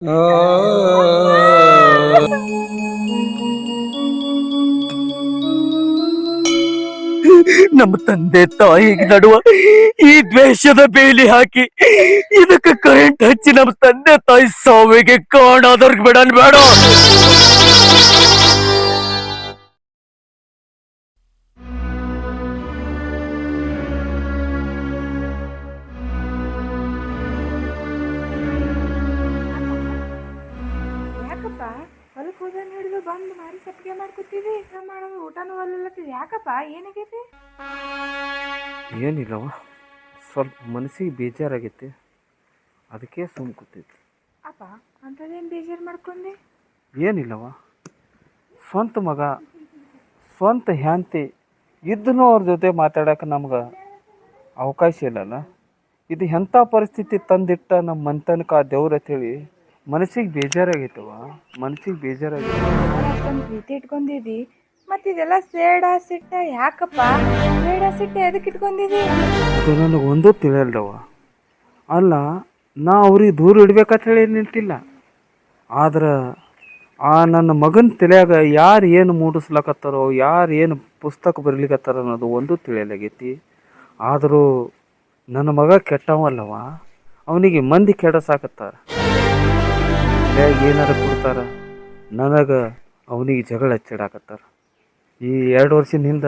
ನಮ್ಮ ತಂದೆ ತಾಯಿಗೆ ನಡುವ ಈ ದ್ವೇಷದ ಬೇಲಿ ಹಾಕಿ ಇದಕ್ಕೆ ಕರೆಂಟ್ ಹಚ್ಚಿ ನಮ್ಮ ತಂದೆ ತಾಯಿ ಸಾವಿಗೆ ಕಾಣಾದವ್ರಿಗೆ ಬಿಡನ್ ಬೇಡ. ಯಾಕಪ್ಪ ಹೊಲಕ್ಕೆ ಹೋದ ಹಿಡಿದು ಬಂದು ಮಾರಿ ಸಪ್ಪಿಗೆ ಮಾಡ್ಕೊತೀವಿ ಮಾಡೋದು ಊಟನೂ ಹೊಲಲ್ಲತ್ತೀವಿ. ಯಾಕಪ್ಪ ಏನಾಗೈತಿ? ಏನಿಲ್ಲವ, ಸ್ವಲ್ಪ ಮನಸ್ಸಿಗೆ ಬೇಜಾರಾಗೈತಿ, ಅದಕ್ಕೆ ಸುಮ್ಮ ಕೂತೈತಿ. ಅಪ್ಪ ಅಂಥದ್ದೇನು ಬೇಜಾರು ಮಾಡ್ಕೊಂಡೆ? ಏನಿಲ್ಲವ, ಸ್ವಂತ ಮಗ ಸ್ವಂತ ಹ್ಯಾಂತಿ ಇದ್ದನು ಅವ್ರ ಜೊತೆ ಮಾತಾಡೋಕೆ ನಮ್ಗೆ ಅವಕಾಶ ಇಲ್ಲಲ್ಲ. ಇದು ಎಂಥ ಪರಿಸ್ಥಿತಿ ತಂದಿಟ್ಟ ನಮ್ಮ ಮನೆತನಕ ಆ ದೇವ್ರ ಅಂತೇಳಿ ಮನಸ್ಸಿಗೆ ಬೇಜಾರಾಗೈತವ, ಮನಸ್ಸಿಗೆ ಬೇಜಾರಾಗೈತೆ. ಅಷ್ಟೊಂದು ಪ್ರೀತಿ ಇಟ್ಕೊಂಡಿದ್ದಿ, ಮತ್ತು ಇದೆಲ್ಲ ಸೇಡ ಸಿಟ್ಟ ಯಾಕಪ್ಪ? ಸೇಡ ಸಿಟ್ಟ ಎದಕ್ಕೆ ಇಟ್ಕೊಂಡಿದ್ದಿ? ಅದು ನನಗೆ ಒಂದೂ ತಿಳಿಯಲ್ದವ. ಅಲ್ಲ, ನಾ ಅವ್ರಿಗೆ ದೂರ ಇಡ್ಬೇಕಂತ ಹೇಳಿ ನಿಂತಿಲ್ಲ, ಆದ್ರೆ ಆ ನನ್ನ ಮಗನ ತಲೆಯಾಗ ಯಾರು ಏನು ಮೂಡಿಸ್ಲಕತ್ತಾರೋ, ಯಾರು ಏನು ಪುಸ್ತಕ ಬರೀಲಿಕತ್ತಾರ ಅನ್ನೋದು ಒಂದೂ ತಿಳಿಯಲಾಗೈತಿ. ಆದರೂ ನನ್ನ ಮಗ ಕೆಟ್ಟವಲ್ಲವ, ಅವನಿಗೆ ಮಂದಿ ಕೆಡಸಾಕತ್ತಾರ, ಏನಾರ ಕೊಡ್ತಾರ, ನನಗೆ ಅವನಿಗೆ ಜಗಳ ಹಚ್ಚಿಡಾಕತ್ತಾರ. ಈ 2 ವರ್ಷದಿಂದ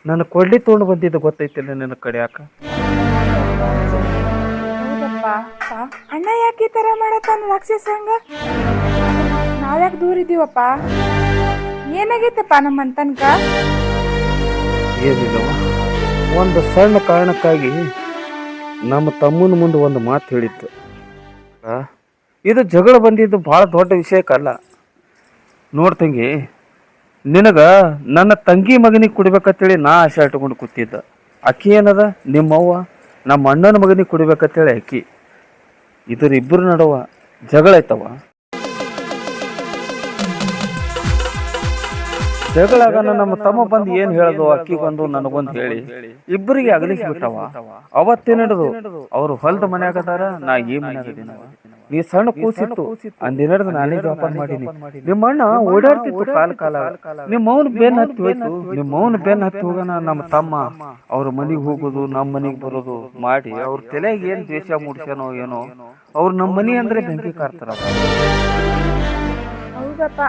ನನ್ನ ಕೊಳ್ಳಿ ತೊಗೊಂಡು ಬಂದಿದ್ದು ಗೊತ್ತೈತಿಲ್ಲ ನಿನ್ನ ಕಡಿಯಾಕ. ಹೌದಪ್ಪ, ಅಣ್ಣ ಯಾಕೆ ಈ ಥರ ಮಾಡತ್ತಾನ ರಾಕ್ಷಸ ಹಂಗ? ನಾವ್ಯಾಕೆ ದೂರ ಇದ್ದೀವಪ್ಪ? ಏನಾಗೈತಪ್ಪ ನಮ್ಮ ಅಂತನ್ಕ? ಏನಿಲ್ಲವ, ಒಂದು ಸಣ್ಣ ಕಾರಣಕ್ಕಾಗಿ ನಮ್ಮ ತಮ್ಮನ ಮುಂದೆ ಒಂದು ಮಾತು ಹೇಳಿತ್ತು. ಇದು ಜಗಳ ಬಂದಿದ್ದು ಭಾಳ ದೊಡ್ಡ ವಿಷಯಕ್ಕಲ್ಲ. ನೋಡ್ತಂಗಿ, ನಿನಗೆ ನನ್ನ ತಂಗಿ ಮಗನಿಗೆ ಕುಡಿಬೇಕಂತೇಳಿ ನಾ ಆಸೆ ಇಟ್ಕೊಂಡು ಕೂತಿದ್ದ. ಅಕ್ಕಿ ಏನದ ನಿಮ್ಮವ್ವ ನಮ್ಮ ಅಣ್ಣನ ಮಗನಿಗೆ ಕುಡಿಬೇಕಂತೇಳಿ ಅಕ್ಕಿ. ಇದ್ರ ಇಬ್ಬರು ನಡುವ ಜಗಳ ಐತವ. ಜಗಳಾಗ ನಮ್ಮ ತಮ್ಮ ಬಂದು ಏನು ಹೇಳೋದು, ಅಕ್ಕಿಗೊಂದು ನನಗೊಂದು ಹೇಳಿ ಇಬ್ಬರಿಗೆ ಅಗಲಿಸ್ಬಿಟ್ಟವ. ಅವತ್ತೇನಿಡದು ಅವ್ರು ಹೊಲದ ಮನ್ಯಾಗದಾರ, ನಾ ಈ ಮನ್ಯಾಗದೀನವ. ನೀ ಸಣ್ಣ ಕೂಸಿತ್ತು ಅಂದಿನಡ್ದು ನಾನೇ ಜೋಪಾನ ಮಾಡೀನಿ. ನಿಮ್ಮ ಅಣ್ಣ ಓಡಾಡ್ತಿತ್ತು ಕಾಲ. ನಿಮ್ಮವನು ಬೆನ್ನು ಹತ್ತಿ ಹೋಯ್ತು. ನಿಮ್ಮವನು ಬೆನ್ನು ಹತ್ತಿ ಹೋಗೋಣ ನಮ್ಮ ತಮ್ಮ ಅವ್ರ ಮನೆಗೆ ಹೋಗೋದು, ನಮ್ಮ ಮನೆಗೆ ಬರೋದು ಮಾಡಿ ಅವ್ರ ತಲೆಗೆ ಏನು ದ್ವೇಷ ಮೂಡ್ಸ್ಯಾನೋ ಏನೋ. ಅವ್ರು ನಮ್ಮ ಮನೆ ಅಂದ್ರೆ ಬೆಂಕಿ ಕಾರ್ತಾರ. ಹೌದಪ್ಪ,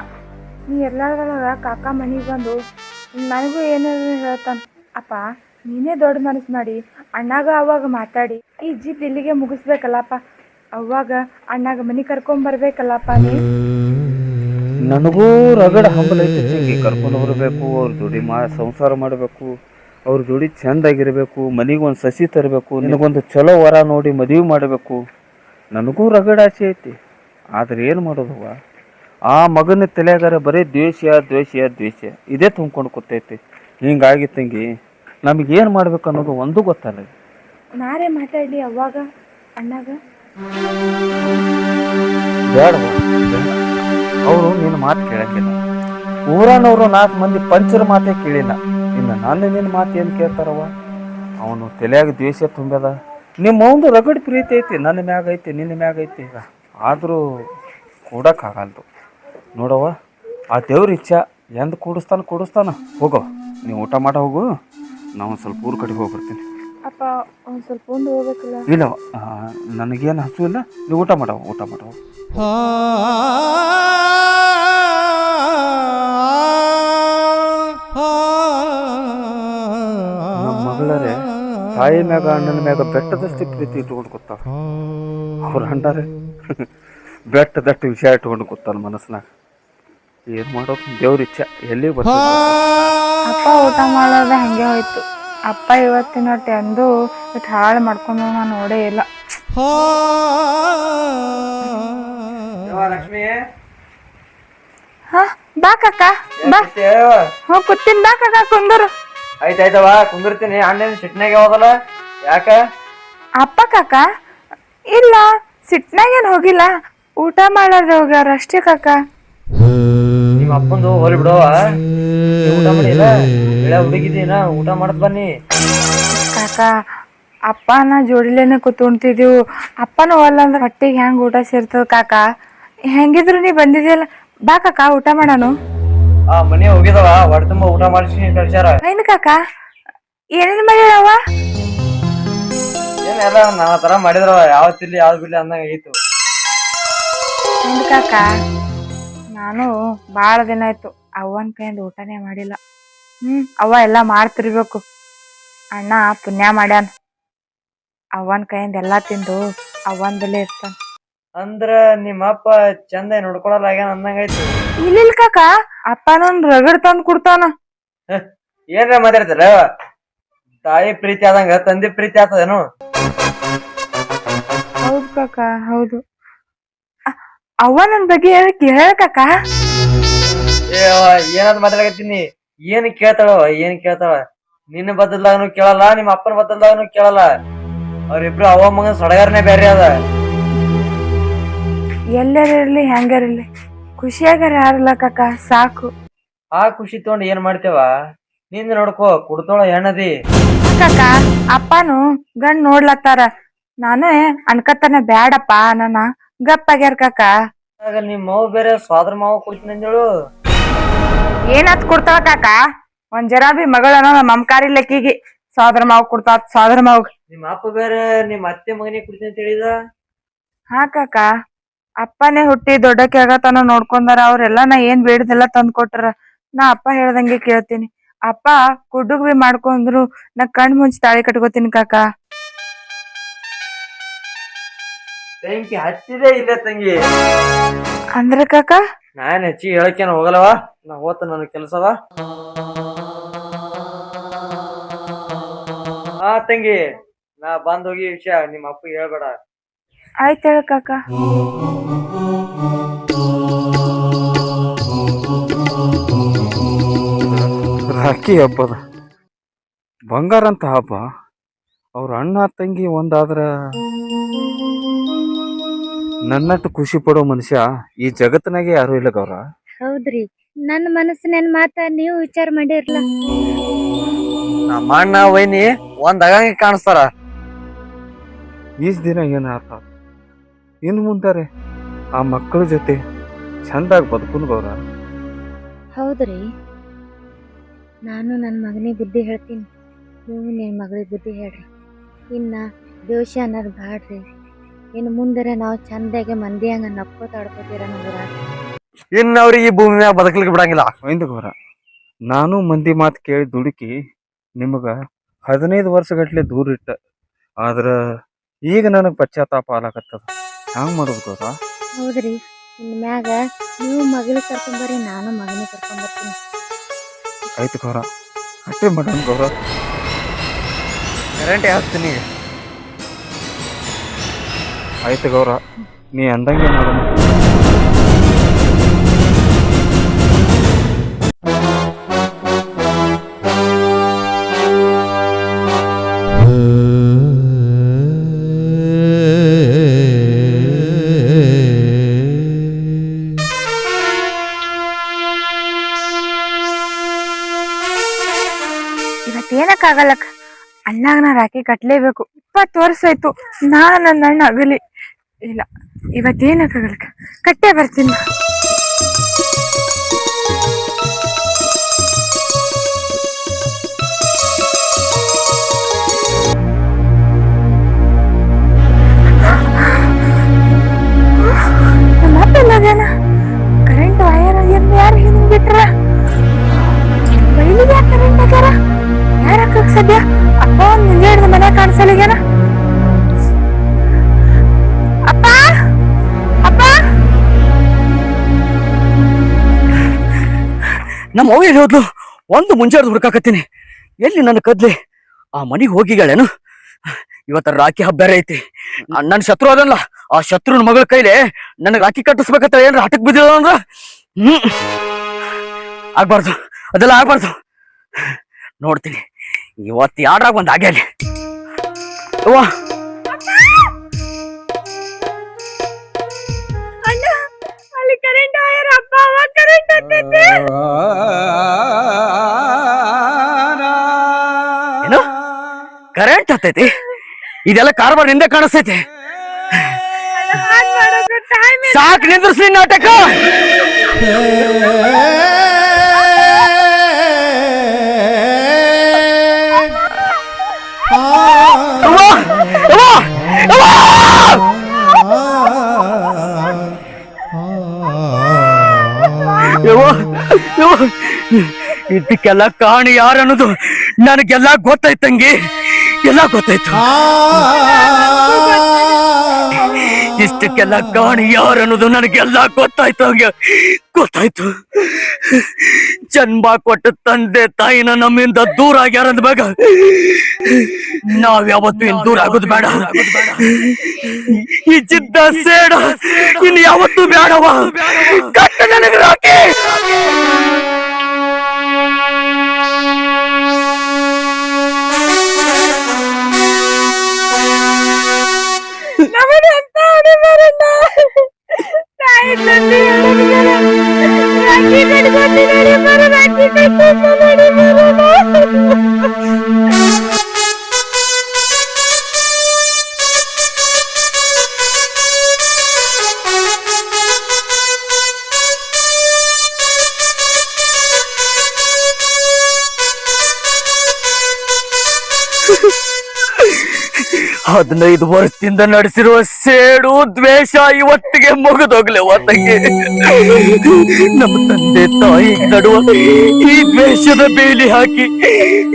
ನೀ ಎಲ್ಲಾರ್ದೊಳಗ ಕಾಕ ಮನೆಗೆ ಬಂದು ನನಗೂ ಏನಾದ್ರು ಹೇಳ್ತಾನ. ಅಪ್ಪ ನೀನೇ ದೊಡ್ಡ ಮನಸ್ಸು ಮಾಡಿ ಅಣ್ಣಾಗ ಅವಾಗ ಮಾತಾಡಿ ಈ ಜಿಪ್ ಇಲ್ಲಿಗೆ ಮುಗಿಸ್ಬೇಕಲ್ಲಪ್ಪ. ಅವಾಗ ಅಣ್ಣಾಗ ಮನೆ ಕರ್ಕೊಂಬರ್ಬೇಕಲ್ಲಪ್ಪ. ನನಗೂ ರಗಡ ಹಂಬಲ ಐತಿ, ಕರ್ಕೊಂಡು ಬರಬೇಕು, ಅವ್ರ ಜೋಡಿ ಸಂಸಾರ ಮಾಡಬೇಕು, ಅವ್ರ ಜೋಡಿ ಚೆಂದಾಗಿರ್ಬೇಕು, ಮನೆಗೆ ಒಂದು ಸಸಿ ತರಬೇಕು, ನಿನಗೊಂದು ಚಲೋ ವರ ನೋಡಿ ಮದುವೆ ಮಾಡಬೇಕು. ನನಗೂ ರಗಡ ಆಸೆ ಐತಿ. ಆದ್ರೆ ಏನು ಮಾಡೋದವ, ಆ ಮಗನ ತಲೆಯಾಗಾರ ಬರೀ ದ್ವೇಷ ದ್ವೇಷ ದ್ವೇಷ ಇದೇ ತುಂಬ್ಕೊಂಡು ಕೂತೈತಿ. ಹಿಂಗಾಗಿ ತಂಗಿ, ನಮಗೇನು ಮಾಡ್ಬೇಕು ಅನ್ನೋದು ಒಂದು ಗೊತ್ತಲ್ಲ. ನಾರೇ ಮಾತಾಡಲಿ ಅವಾಗ ಅಣ್ಣಾಗ? ಬೇಡವ, ಅವರು ನಿನ್ನ ಮಾತು ಕೇಳಂಗಿಲ್ಲ. ಊರನವರು 4 ಮಂದಿ ಪಂಚರ ಮಾತೇ ಕೇಳಿಲ್ಲ, ಇನ್ನು ನಿನ್ನ ಮಾತು ಏನು ಕೇಳ್ತಾರವ? ಅವನು ತಲೆಯಾಗ ದ್ವೇಷ ತುಂಬ್ಯದ. ನಿಮ್ಮವಂದು ರಗಡ್ ಪ್ರೀತಿ ಐತಿ, ನನ್ನ ಮ್ಯಾಗ ಐತಿ, ನಿನ್ನ ಮ್ಯಾಗ ಐತಿ. ಆದರೂ ಕೂಡಕ್ಕಾಗಲ್ದು ನೋಡವ. ಆ ದೇವ್ರ ಇಚ್ಛಾ ಎಂದು ಕೂಡಿಸ್ತಾನ. ಹೋಗೋ, ನೀವು ಊಟ ಮಾಡ ಹೋಗು, ನಾವು ಸ್ವಲ್ಪ ಊರ ಕಡೆಗೆ ಹೋಗ್ಬರ್ತೀನಿ. ಅಪ್ಪ ಒಂದು ಸ್ವಲ್ಪ ಉಂಡು ಹೋಗ್ಬೇಕಲ್ಲ? ಇಲ್ಲ, ನನಗೇನು ಹಸು ಇಲ್ಲ, ನೀವು ಊಟ ಮಾಡೋ. ನಮ್ಮ ಮಗಳರೇ ತಾಯಿ ಮ್ಯಾಗ ಅಣ್ಣನ ಮ್ಯಾಗ ಬೆಟ್ಟದಷ್ಟು ಪ್ರೀತಿ ಇಟ್ಕೊಂಡು ಕೂತಾವ. ಅವ್ರ ಅಣ್ಣರೇ ಬೆಟ್ಟದಷ್ಟು ವಿಷಯ ಇಟ್ಕೊಂಡು ಕೂತಾನ ಮನಸ್ಸಿನಾಗ. ಏನು ಮಾಡೋದು, ದೇವ್ರ ಇಚ್ಛೆ ಎಲ್ಲಿ ಬರ್ತದೆ. ಅಪ್ಪ ಊಟ ಮಾಡೋದು ಹಂಗೆ ಹೋಯ್ತು. ಅಪ್ಪ ಇವತ್ತಿನ ಹೊಟ್ಟೆ ಅಂದು ಇಟ್ಟು ಹಾಳು ಮಾಡ್ಕೊಂಡು ನಾನು ನೋಡೇ ಇಲ್ಲ. ಹಾ ಬಾ ಕಾಕ, ಬಾ. ಹ್ಞೂ ಕೂತೀನಿ, ಬಾ ಕಾಕ ಕುಂದರು. ಆಯ್ತಾಯ್ತವ ಕುಂದಿರ್ತೀನಿ. ಅಣ್ಣನ ಸಿಟ್ನಾಗೆ ಹೋಗಲ್ಲ ಯಾಕ? ಅಪ್ಪ ಕಾಕ ಇಲ್ಲ, ಸಿಟ್ನಾಗೇನು ಹೋಗಿಲ್ಲ, ಊಟ ಮಾಡೋದು ಹೋಗ್ಯಾರ ಅಷ್ಟೇ ಕಾಕ. ನಿಮ್ಮ ಅಪ್ಪಂದು ಹೋಲಿ ಬಿಡವ, ಊಟ ಮಾಡಿಲ್ಲ ಹುಡುಗಿದ್ದೀನ, ಊಟ ಮಾಡದ್ ಬನ್ನಿ. ಕಾಕ ಅಪ್ಪನ ಜೋಡಿಲೇನೆ ಕೂತ್ಕೊಂತಿದ್ದೀವಿ. ಅಪ್ಪನ ಹೊಲ್ಲ ಅಂದ್ರೆ ಹೊಟ್ಟಿಗೆ ಹೆಂಗೆ ಊಟ ಸೇರ್ತದ ಕಾಕ? ಹೆಂಗಿದ್ರು ನೀ ಬಂದಿದ್ಯಲ್ಲ, ಬಾ ಕಾಕ ಊಟ ಮಾಡೋಣ. ಆ ಮನೆ ಹೋಗಿದವ ಹೊಟ್ಟೆ ತುಂಬ ಊಟ ಮಾಡಿಸಿ ಕಳ್ಸ್ಯಾರ. ಏನು ಕಾಕ, ಏನೇನು ಮಾಡ್ಯಾರವ? ಏನೆಲ್ಲ ನಾ ತರ ಮಾಡಿದ್ರವ, ಯಾವತ್ತಿಲ್ಲಿ ಯಾವ್ದು ಬಿಡ್ಲಿ ಅಂದಂಗ ಆಗಿತ್ತು. ಏನು ಕಾಕ, ನಾನು ಭಾಳ ದಿನ ಆಯ್ತು ಅವ್ವನ ಕೈಯಿಂದ ಊಟನೇ ಮಾಡಿಲ್ಲ. ಅವ್ವ ಎಲ್ಲ ಮಾಡ್ತಿರ್ಬೇಕು. ಅಣ್ಣ ಪುಣ್ಯ ಮಾಡ್ಯಾನ, ಅವ್ವನ ಕೈಯಿಂದ ಎಲ್ಲಾ ತಿಂದು ಅವ್ವನ ಬೆಲೆ ಇರ್ತಾನ. ಅಂದ್ರ ನಿಮ್ಮ ಅಪ್ಪ ಚಂದ ನೋಡ್ಕೊಳಲ್ಲ ಆಗ್ಯಾನ ಅಂದಂಗಾಯ್ತು. ಇಲ್ಲ ಕಾಕ, ಅಪ್ಪನೊಂದ್ ರಗಡ್ ತಂದ್ ಕೊಡ್ತಾನ. ಏನ್ರ ಮಾತಾಡ್ತಾರ, ತಾಯಿ ಪ್ರೀತಿ ಆದಂಗ ತಂದೆ ಪ್ರೀತಿ ಆಗ್ತದೇನು? ಹೌದು ಕಾಕ, ಹೌದು. ಅವ್ವ ನನ್ ಬಗ್ಗೆ ಹೇಳ ಕಾಕ. ಏನಾದ್ ಮಾತಾಡಕತ್ತೀನಿ, ಏನ್ ಕೇಳ್ತಾಳವ, ಏನ್ ಕೇಳ್ತಾಳ? ನಿನ್ನ ಬದಲಾಗನು ಕೇಳಲ್ಲ, ನಿಮ್ಮ ಅಪ್ಪನ ಬದಲಾಗನು ಕೇಳಲ್ಲ. ಅವ್ರಿಬ್ರು ಅವ್ವ ಮಗನ್ ಸಡಗಾರನೇ ಬೇರೆ ಅದ. ಎಲ್ಲರಿರ್ಲಿ ಹೆಂಗಾರಿರ್ಲಿ ಖುಷಿಯಾಗಾರ ಯಾರಿಲ್ಲ ಕಾಕ, ಸಾಕು. ಆ ಖುಷಿ ತಗೊಂಡ್ ಏನ್ ಮಾಡ್ತೇವ? ನಿಂದ ನೋಡ್ಕೋ, ಕುಡ್ತೋಳ ಹೆಣ್ಣದಿ. ಕಾಕ, ಅಪ್ಪನು ಗಂಡ್ ನೋಡ್ಲತ್ತಾರ, ನಾನೇ ಅನ್ಕತ್ತಾನ ಬ್ಯಾಡಪ್ಪ ನನ್ನ ಗಪ್ಪಾಗ್ಯಾರ ಕಾಕ. ಆಗ ನಿಮ್ ಮಾವು ಬೇರೆ ಸ್ವಾದ್ರ ಮಾವು ಕೊಡ್ತೀನಿ ಅಂದೇಳು. ಏನಾತ್ ಕೊಡ್ತಾವ ಕಾಕ? ಒಂದ್ ಜರ ಬಿ ಮಗಳನ್ನ ಮಮಕಾರಿ ಲೆಕ್ಕಿಗೆ ಸೋದರ ಮಾವು ಕೊಡ್ತಾವ, ಸೋದರ ಮಾವ್. ನಿಮ್ಮ ಅಪ್ಪ ಬೇರೆ ನಿಮ್ ಅತ್ತೆ ಮಗನಿಗೆ ಕೊಡ್ತೀನಿ ಅಂತ ಹೇಳಿದ. ಹಾ ಕಾಕ, ಅಪ್ಪನೇ ಹುಟ್ಟಿ ದೊಡ್ಡಕ್ಕೆ ಆಗತನ ನೋಡ್ಕೊಂಡಾರ. ಅವ್ರೆಲ್ಲಾ ನಾ ಏನ್ ಬೇಡದೆಲ್ಲ ತಂದ್ ಕೊಟ್ರ, ನಾ ಅಪ್ಪ ಹೇಳ್ದಂಗೆ ಕೇಳ್ತೀನಿ. ಅಪ್ಪ ಕುಡ್ಡುಗ್ ಬಿ ಮಾಡ್ಕೊಂಡ್ರು ನಾ ಕಣ್ ಮುಂಚೆ ತಾಳಿ ಕಟ್ಕೋತೀನಿ ಕಾಕ. ಬೆಂಕಿ ಹಚ್ಚಿದೆ ಇಲ್ಲ ತಂಗಿ. ಅಂದ್ರೆ ಕಾಕ ನಾನ್ ಹೆಚ್ಚಿಗೆ ಹೇಳಕ್ಕೇನ ಹೋಗಲ್ಲವ, ನಾ ಹೋತ ನನ್ ಕೆಲ್ಸವ. ಹಾ ತಂಗಿ, ನಾ ಬಂದ್ ಹೋಗಿ ವಿಷಯ ನಿಮ್ಮ ಅಪ್ಪ ಹೇಳ್ಬೇಡ. ಆಯ್ತು ಹೇಳ ಕಾಕ. ರಾಖಿ ಹಬ್ಬದ ಬಂಗಾರ ಅಂತ ಹಬ್ಬ, ಅವ್ರ ಅಣ್ಣ ತಂಗಿ ಒಂದಾದ್ರ ನನ್ನಟ್ಟು ಖುಷಿ ಪಡೋ ಮನುಷ್ಯ ಈ ಜಗತ್ತಿನಾಗೆ ಯಾರು ಇಲ್ಲ ಗೌರ. ಹೌದ್ರಿ, ನನ್ನ ಮನಸ್ಸಿನ ಮಾತ ನೀವು ವಿಚಾರ ಮಾಡಿರ್ಲ. ನಮ್ಮ ಅಣ್ಣ ವೈನಿ ಒಂದ್ ಅಗಂಗೆ ಕಾಣಿಸ್ತಾರ. ಈಸ್ ದಿನ ಏನಾತ, ಇನ್ ಮುಂದಾರೆ ಆ ಮಕ್ಕಳ ಜೊತೆ ಚಂದಾಗಿ ಬದುಕುನ್ ಗೌರ. ಹೌದ್ರಿ, ನಾನು ನನ್ನ ಮಗನಿಗೆ ಬುದ್ಧಿ ಹೇಳ್ತೀನಿ, ನೀವು ನಿನ್ನ ಮಗಳಿಗೆ ಬುದ್ಧಿ ಹೇಳ್ರಿ. ಇನ್ನ ದೋಷ ಅನ್ನೋದು ಬ್ಯಾಡ್ರಿ. ಇನ್ನು ಮುಂದರೆ ನಾವು ಚಂದಾಗೆ ಮಂದಿ ಹಂಗ ನಕ್ಕೋತ ಆಡ್ಕೋತೀರ ನಮ್ಮೂರಾಗ. ಇನ್ನು ಅವ್ರಿಗೆ ಈ ಭೂಮಿ ಮ್ಯಾಗ ಬದುಕಲಿಕ್ಕೆ ಬಿಡಂಗಿಲ್ಲ. ಒಯ್ದು ಗೌರ, ನಾನು ಮಂದಿ ಮಾತು ಕೇಳಿ ದುಡುಕಿ ನಿಮಗ 15 ವರ್ಷಗಟ್ಲೆ ದೂರ ಇಟ್ಟ, ಆದ್ರ ಈಗ ನನಗೆ ಪಶ್ಚಾತ್ತಾಪ ಆಲಾಕತ್ತದ. ಹ್ಯಾಂಗ ಮಾಡೋದು ಗೌರ? ಹೌದ್ರಿ, ಇನ್ ಮ್ಯಾಗ ನೀವು ಮಗಳಿಗೆ ಕರ್ಕೊಂಬರ್ರಿ, ನಾನು ಮಗನಿಗೆ ಕರ್ಕೊಂಬರ್ತೀನಿ. ಆಯ್ತು ಗೌರ, ಅಷ್ಟೇ ಮಾಡೋಣ ಗೌರ. ಕರೆಂಟ್ ಹಾಕ್ತೀನಿ. ಆಯ್ತು ಗೌರ, ನೀ ಅಂದಂಗೆ ಮಾಡೋಣ. ಇವತ್ತೇನಕ್ಕಾಗಲ್ಲಕ್ಕ, ಅಣ್ಣಾಗ ನಾ ರಾಖಿ ಕಟ್ಲೇಬೇಕು. 20 ವರ್ಷ ಆಯ್ತು ನಾನು ನನ್ನ ಅಣ್ಣ ಆಗಲಿ ಇಲ್ಲ. ಇವತ್ತೇನಕ್ಕಾಗಲ್ಲಕ್ಕ, ಕಟ್ಟೇ ಬರ್ತೀನಿ. ನಮ್ಮಪ್ಪಲ್ಲದೇನ ಕರೆಂಟ್ ವಯರ್ ಯಾರು ಹಿಂಗ್ ಬಿಟ್ರ? ಬೈಲಿಗೆ ಕರೆಂಟ್ ಆಗ್ಯಾರ, ಯಾರಕ್ಕ ಸದ್ಯ? ಅಪ್ಪ ಒಂದ್ ಮುಂಜೆ ಹಿಡ್ದು ಮನೆ ಕಾಣಿಸಲಿಗೇನ? ಅಪ್ಪ ಅಪ್ಪ, ನಮ್ಮ ಅವ್ವ ಎಲ್ಲಿ ಹೋದ್ಲು? ಒಂದು ಮುಂಜಾನೆ ಹುಡ್ಕಾಕತ್ತೀನಿ, ಎಲ್ಲಿ ನನ್ನ ಕದ್ಲಿ? ಆ ಮನಿಗೆ ಹೋಗಿಗಳೇನು? ಇವತ್ತ ರಾಖಿ ಹಬ್ಬ ಬೇರೆ ಐತಿ. ನನ್ನ ಶತ್ರು ಅದಲ್ಲ, ಆ ಶತ್ರುನ ಮಗಳ ಕೈಲಿ ನನಗೆ ರಾಖಿ ಕಟ್ಟಿಸ್ಬೇಕಂತ ಏನ್ರ ಹಠಕ್ ಬಿದ್ದಿಲ್ಲ ಅಂದ್ರ ಆಗ್ಬಾರ್ದು, ಅದೆಲ್ಲ ಆಗ್ಬಾರ್ದು. ನೋಡ್ತೀನಿ ಇವತ್ತು ಯಾಡ್ರಾಗ ಒಂದ್ ಆಗ್ಯಾಲಿ. ಅವ್ವ ಅಣ್ಣ, ಅಲ್ಲಿ ಕರೆಂಟ್ ವಯರ್, ಅಪ್ಪ ಅವ್ವ ಕರೆಂಟ್ ಹತ್ತೈತಿ. ಏನು ಕರೆಂಟ್ ಹತ್ತೈತಿ? ಇದೆಲ್ಲ ಕಾರ್ಬಾರ್ ನಿಂದೆ ಕಾಣಿಸ್ತೈತಿ. ಹಾಗ್ ಮಾಡೋದು ಸಾಕ್ ನಿಂದ್ರಿಸಿ ನಾಟಕ. ಅವ್ವ! ಅವ್ವ! ಅವ್ವ! ಯವ್ವ! ಯವ್ವ! ಇದಕ್ಕೆಲ್ಲ ಕಾರಣ ಯಾರು ಅನ್ನೋದು ನನಗೆಲ್ಲ ಗೊತ್ತಾಯ್ತಂಗಿ, ಎಲ್ಲ ಗೊತ್ತಾಯ್ತು. ಇಷ್ಟಕ್ಕೆಲ್ಲ ಕಾರಣ ಯಾರು ಅನ್ನೋದು ನನಗೆಲ್ಲ ಗೊತ್ತಾಯ್ತು. ಹಂಗೆ ಗೊತ್ತಾಯ್ತು. ಜನ್ಮ ಕೊಟ್ಟ ತಂದೆ ತಾಯಿನ ನಮ್ಮಿಂದ ದೂರ ಆಗ್ಯಾರ ಅಂದ್ಮ್ಯಾಗ ನಾವ್ ಯಾವತ್ತೂ ಇನ್ ದೂರ ಆಗೋದು ಬೇಡ. ಈ ಜಿದ್ದ ಸೇಡ ಇನ್ ಯಾವತ್ತೂ ಬೇಡವ. ಕಟ್ಟ ನನಗೆ ರಾಕಿ. ಹದಿನೈದು ವರ್ಷದಿಂದ ನಡೆಸಿರುವ ಸೇಡು ದ್ವೇಷ ಇವತ್ತಿಗೆ ಮುಗಿದೋಗ್ಲೆ ತಂಗಿ. ನಮ್ಮ ತಂದೆ ತಾಯಿ ನಡುವ ಈ ದ್ವೇಷದ ಬೇಲಿ ಹಾಕಿ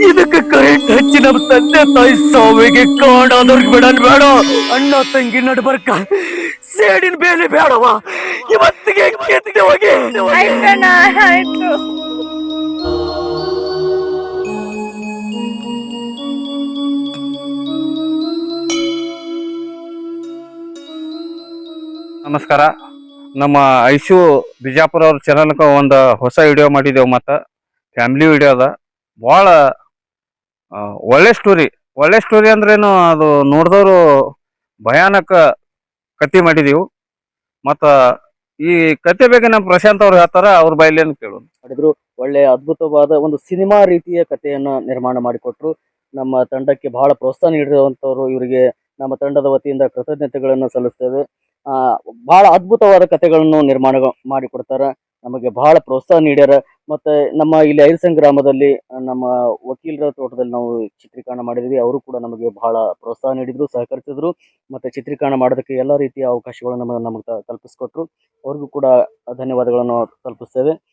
ಇದಕ್ಕೆ ಕರೆಂಟ್ ಹಚ್ಚಿ ನಮ್ಮ ತಂದೆ ತಾಯಿ ಸಾವಿಗೆ ಕಾಣಾದವ್ರಿಗೆ ಬಿಡಲ್ ಬೇಡ. ಅಣ್ಣ ತಂಗಿ ನಡ್ಬರ್ಕ ಸೇಡಿನ ಬೇಲಿ ಬೇಡವ. ಇವತ್ತಿಗೆ ಕೆತ್ತಿಗೆ ಹೋಗಿ. ಆಯ್ತು. ನಮಸ್ಕಾರ. ನಮ್ಮ ಐಶು ಬಿಜಾಪುರ ಅವ್ರ ಚಾನಲ್ಕ ಒಂದು ಹೊಸ ವಿಡಿಯೋ ಮಾಡಿದೆವು. ಮತ್ತು ಫ್ಯಾಮಿಲಿ ವಿಡಿಯೋ ಅದ. ಭಾಳ ಒಳ್ಳೆ ಸ್ಟೋರಿ. ಒಳ್ಳೆ ಸ್ಟೋರಿ ಅಂದ್ರೇನು, ಅದು ನೋಡಿದವರು ಭಯಾನಕ ಕತೆ ಮಾಡಿದೆವು. ಮತ್ತು ಈ ಕತೆ ಬಗ್ಗೆ ನಮ್ಮ ಪ್ರಶಾಂತ್ ಅವ್ರು ಹೇಳ್ತಾರ, ಅವ್ರ ಬಾಯಿಲೇನು ಕೇಳೋದು. ಮಾಡಿದ್ರು. ಒಳ್ಳೆ ಅದ್ಭುತವಾದ ಒಂದು ಸಿನಿಮಾ ರೀತಿಯ ಕಥೆಯನ್ನ ನಿರ್ಮಾಣ ಮಾಡಿಕೊಟ್ರು. ನಮ್ಮ ತಂಡಕ್ಕೆ ಬಹಳ ಪ್ರೋತ್ಸಾಹ ನೀಡಿರುವಂತವ್ರು. ಇವರಿಗೆ ನಮ್ಮ ತಂಡದ ವತಿಯಿಂದ ಕೃತಜ್ಞತೆಗಳನ್ನು ಸಲ್ಲಿಸ್ತೇವೆ. ಬಹಳ ಅದ್ಭುತವಾದ ಕಥೆಗಳನ್ನು ನಿರ್ಮಾಣ ಮಾಡಿಕೊಡ್ತಾರ. ನಮಗೆ ಬಹಳ ಪ್ರೋತ್ಸಾಹ ನೀಡ್ಯಾರ. ಮತ್ತೆ ನಮ್ಮ ಇಲ್ಲಿ ಐರಸಂಗ್ ಗ್ರಾಮದಲ್ಲಿ ನಮ್ಮ ವಕೀಲರ ತೋಟದಲ್ಲಿ ನಾವು ಚಿತ್ರೀಕರಣ ಮಾಡಿದ್ವಿ. ಅವರು ಕೂಡ ನಮಗೆ ಬಹಳ ಪ್ರೋತ್ಸಾಹ ನೀಡಿದ್ರು, ಸಹಕರಿಸಿದ್ರು. ಮತ್ತೆ ಚಿತ್ರೀಕರಣ ಮಾಡೋದಕ್ಕೆ ಎಲ್ಲ ರೀತಿಯ ಅವಕಾಶಗಳನ್ನು ನಮಗೆ ಕಲ್ಪಿಸ್ಕೊಟ್ರು. ಅವ್ರಿಗೂ ಕೂಡ ಧನ್ಯವಾದಗಳನ್ನು ತಲುಪಿಸ್ತೇವೆ.